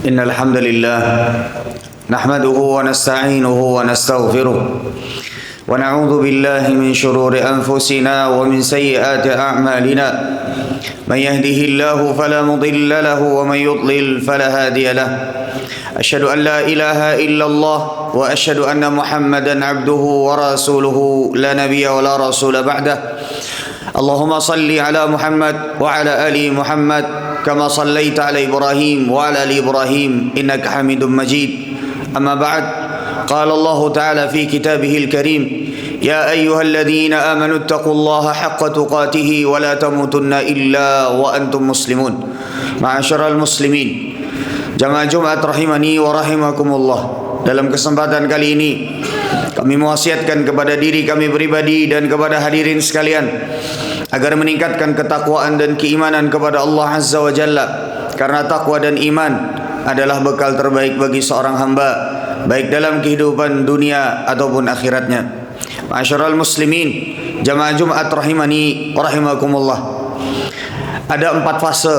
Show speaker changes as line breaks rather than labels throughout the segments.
إن الحمد لله نحمده ونستعينه ونستغفره ونعوذ بالله من شرور أنفسنا ومن سيئات أعمالنا من يهده الله فلا مضل له ومن يضلل فلا هادي له أشهد أن لا إله إلا الله وأشهد أن محمدا عبده ورسوله لا نبي ولا رسول بعده اللهم صل على محمد وعلى آل محمد كما صليت على إبراهيم وعلى آل إبراهيم إنك حميد مجيد أما بعد قال الله تعالى في كتابه الكريم يا أيها الذين آمنوا اتقوا الله حق تقاته ولا تموتن إلا وأنتم مسلمون معاشر المسلمين jamaah Jumat rahimani wa rahimakumullah. Dalam kesempatan kali ini kami mewasiatkan kepada diri kami pribadi dan kepada hadirin sekalian agar meningkatkan ketakwaan dan keimanan kepada Allah Azza wa Jalla, karena takwa dan iman adalah bekal terbaik bagi seorang hamba baik dalam kehidupan dunia ataupun akhiratnya. Ma'asyiral muslimin, jamaah Jumat rahimani wa rahimakumullah. Ada 4 fase,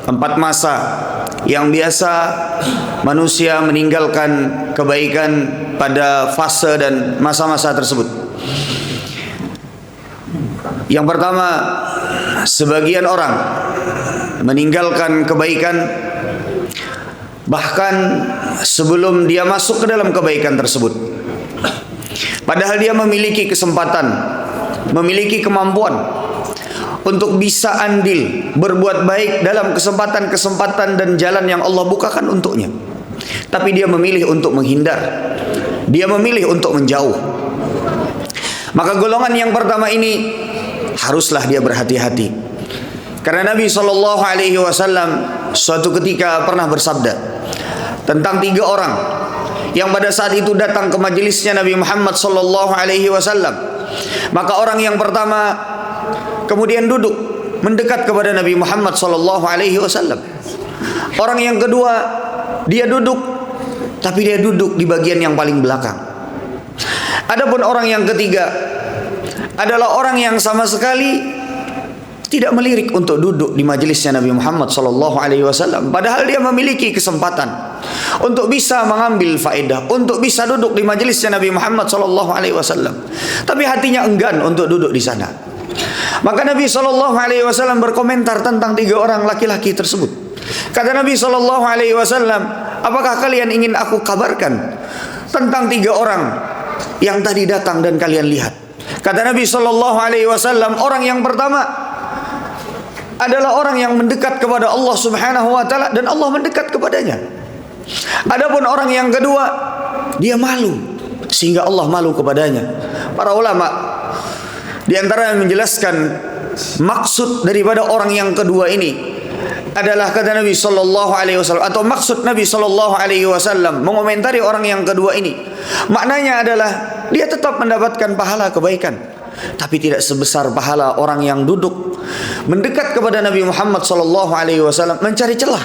4 masa yang biasa manusia meninggalkan kebaikan pada fase dan masa-masa tersebut. Yang pertama, sebagian orang meninggalkan kebaikan bahkan sebelum dia masuk ke dalam kebaikan tersebut. Padahal dia memiliki kesempatan, memiliki kemampuan untuk bisa andil berbuat baik dalam kesempatan-kesempatan dan jalan yang Allah bukakan untuknya. Tapi dia memilih untuk menghindar, dia memilih untuk menjauh. Maka golongan yang pertama ini haruslah dia berhati-hati, karena Nabi SAW suatu ketika pernah bersabda tentang 3 orang yang pada saat itu datang ke majelisnya Nabi Muhammad SAW. Maka orang yang pertama kemudian duduk mendekat kepada Nabi Muhammad SAW. Orang yang kedua, dia duduk, tapi dia duduk di bagian yang paling belakang. Adapun orang yang ketiga adalah orang yang sama sekali tidak melirik untuk duduk di majelisnya Nabi Muhammad SAW. Padahal dia memiliki kesempatan untuk bisa mengambil faedah, untuk bisa duduk di majelisnya Nabi Muhammad SAW. Tapi hatinya enggan untuk duduk di sana. Maka Nabi SAW berkomentar tentang 3 orang laki-laki tersebut. Kata Nabi SAW, apakah kalian ingin aku kabarkan tentang 3 orang yang tadi datang dan kalian lihat? Kata Nabi SAW, orang yang pertama adalah orang yang mendekat kepada Allah Subhanahu wa taala dan Allah mendekat kepadanya. Adapun orang yang kedua, dia malu sehingga Allah malu kepadanya. Para ulama di antara yang menjelaskan maksud daripada orang yang kedua ini adalah kata Nabi SAW, atau maksud Nabi SAW mengomentari orang yang kedua ini, maknanya adalah dia tetap mendapatkan pahala kebaikan, tapi tidak sebesar pahala orang yang duduk mendekat kepada Nabi Muhammad SAW mencari celah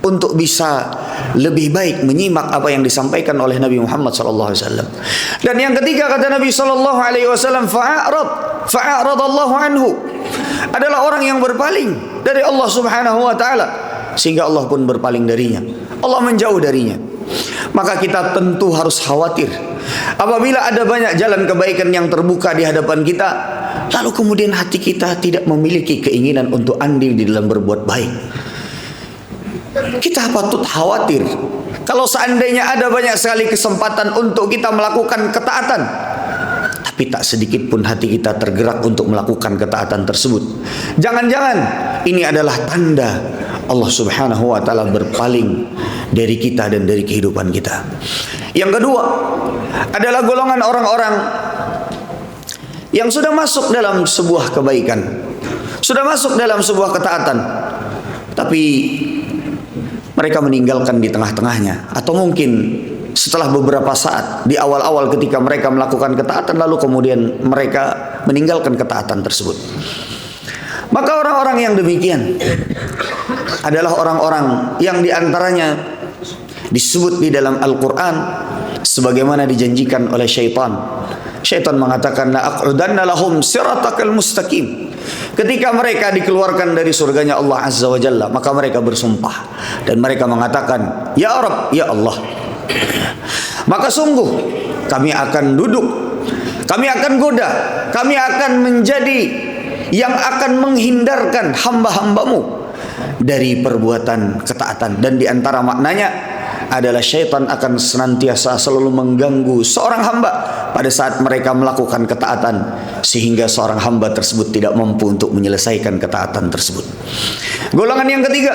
untuk bisa lebih baik menyimak apa yang disampaikan oleh Nabi Muhammad SAW. Dan yang ketiga kata Nabi SAW, fa'arad Allahu anhu, adalah orang yang berpaling dari Allah Subhanahu wa taala sehingga Allah pun berpaling darinya, Allah menjauh darinya. Maka kita tentu harus khawatir apabila ada banyak jalan kebaikan yang terbuka di hadapan kita, lalu kemudian hati kita tidak memiliki keinginan untuk andil di dalam berbuat baik. Kita patut khawatir kalau seandainya ada banyak sekali kesempatan untuk kita melakukan ketaatan, tapi tak sedikit pun hati kita tergerak untuk melakukan ketaatan tersebut. Jangan-jangan ini adalah tanda Allah Subhanahu wa taala berpaling dari kita dan dari kehidupan kita. Yang kedua adalah golongan orang-orang yang sudah masuk dalam sebuah kebaikan, sudah masuk dalam sebuah ketaatan, tapi mereka meninggalkan di tengah-tengahnya, atau mungkin setelah beberapa saat di awal-awal ketika mereka melakukan ketaatan, lalu kemudian mereka meninggalkan ketaatan tersebut. Maka orang-orang yang demikian adalah orang-orang yang diantaranya disebut di dalam Al-Quran sebagaimana dijanjikan oleh syaitan. Syaitan mengatakan, la aq'udanna lahum siratakal mustaqim. Ketika mereka dikeluarkan dari surganya Allah Azza wa Jalla, maka mereka bersumpah dan mereka mengatakan, ya Rabb, ya Allah, maka sungguh kami akan duduk, kami akan goda, kami akan menjadi yang akan menghindarkan hamba-hambamu dari perbuatan ketaatan. Dan diantara maknanya adalah syaitan akan senantiasa selalu mengganggu seorang hamba pada saat mereka melakukan ketaatan, sehingga seorang hamba tersebut tidak mampu untuk menyelesaikan ketaatan tersebut. Golongan yang ketiga,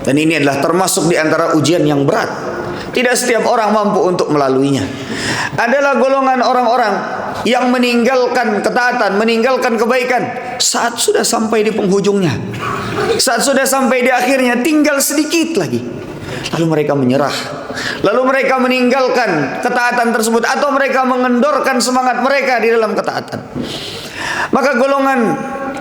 dan ini adalah termasuk di antara ujian yang berat, tidak setiap orang mampu untuk melaluinya, adalah golongan orang-orang yang meninggalkan ketaatan, meninggalkan kebaikan saat sudah sampai di penghujungnya, saat sudah sampai di akhirnya, tinggal sedikit lagi. Lalu mereka menyerah, lalu mereka meninggalkan ketaatan tersebut, atau mereka mengendorkan semangat mereka di dalam ketaatan. Maka golongan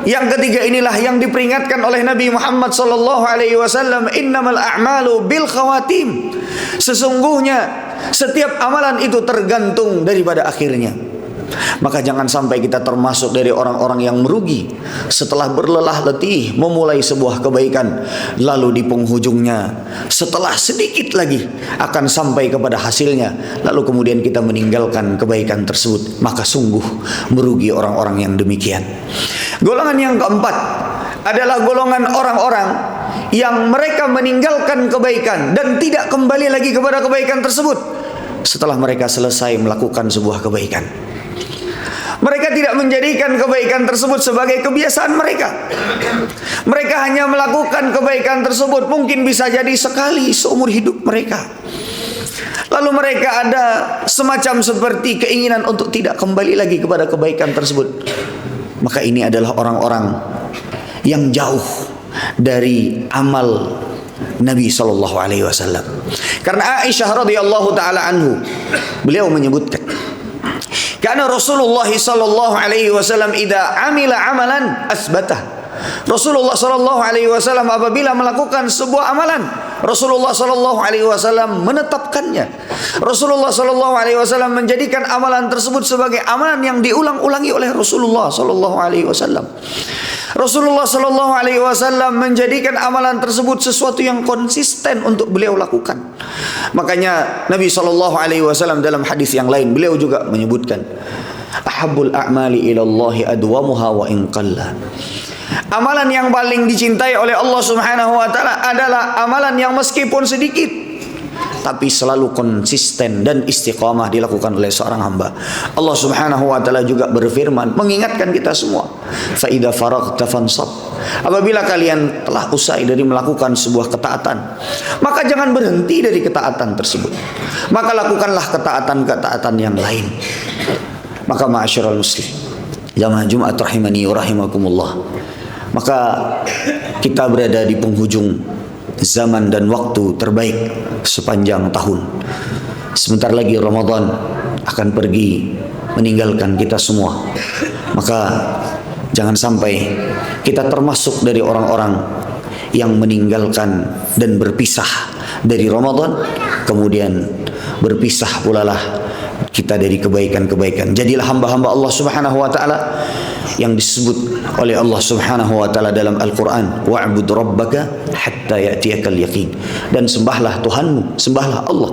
yang ketiga inilah yang diperingatkan oleh Nabi Muhammad SAW, innamal a'malu bil khawatim. Sesungguhnya setiap amalan itu tergantung daripada akhirnya. Maka jangan sampai kita termasuk dari orang-orang yang merugi setelah berlelah letih memulai sebuah kebaikan, lalu di penghujungnya setelah sedikit lagi akan sampai kepada hasilnya, lalu kemudian kita meninggalkan kebaikan tersebut. Maka sungguh merugi orang-orang yang demikian. Golongan yang keempat adalah golongan orang-orang yang mereka meninggalkan kebaikan dan tidak kembali lagi kepada kebaikan tersebut setelah mereka selesai melakukan sebuah kebaikan. Mereka tidak menjadikan kebaikan tersebut sebagai kebiasaan mereka. Mereka hanya melakukan kebaikan tersebut mungkin bisa jadi sekali seumur hidup mereka. Lalu mereka ada semacam seperti keinginan untuk tidak kembali lagi kepada kebaikan tersebut. Maka ini adalah orang-orang yang jauh dari amal Nabi SAW. Karena Aisyah radhiyallahu taala anhu, beliau menyebutkan, karena Rasulullah sallallahu alaihi wasallam idza amila amalan asbatah. Rasulullah sallallahu alaihi wasallam apabila melakukan sebuah amalan, Rasulullah sallallahu alaihi wasallam menetapkannya. Rasulullah sallallahu alaihi wasallam menjadikan amalan tersebut sebagai amalan yang diulang-ulangi oleh Rasulullah sallallahu alaihi wasallam. Rasulullah sallallahu alaihi wasallam menjadikan amalan tersebut sesuatu yang konsisten untuk beliau lakukan. Makanya Nabi sallallahu alaihi wasallam dalam hadis yang lain beliau juga menyebutkan, ahabbul a'mali ila Allah adwamuha wa in qalla. Amalan yang paling dicintai oleh Allah Subhanahu wa taala adalah amalan yang meskipun sedikit tapi selalu konsisten dan istiqamah dilakukan oleh seorang hamba. Allah Subhanahu wa taala juga berfirman mengingatkan kita semua, fa idza faraghta fansab. Apabila kalian telah usai dari melakukan sebuah ketaatan, maka jangan berhenti dari ketaatan tersebut. Maka lakukanlah ketaatan-ketaatan yang lain. Maka ma'asyiral muslim, jamaah Jumat rahimani wa rahimakumullah. Maka kita berada di penghujung zaman dan waktu terbaik sepanjang tahun. Sebentar lagi Ramadan akan pergi meninggalkan kita semua. Maka jangan sampai kita termasuk dari orang-orang yang meninggalkan dan berpisah dari Ramadan, kemudian berpisah pula lah kita dari kebaikan-kebaikan. Jadilah hamba-hamba Allah Subhanahu wa taala yang disebut oleh Allah Subhanahu wa taala dalam Al-Qur'an, wa'bud rabbaka hatta ya'tiyakal yaqin. Dan sembahlah Tuhanmu, sembahlah Allah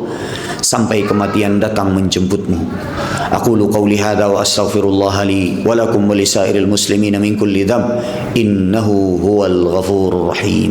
sampai kematian datang menjemputmu. Aqulu qawli hadza wa astaghfirullah li wa lakum wa lisairil muslimin min kulli dzamb innahu huwal ghafurur rahim.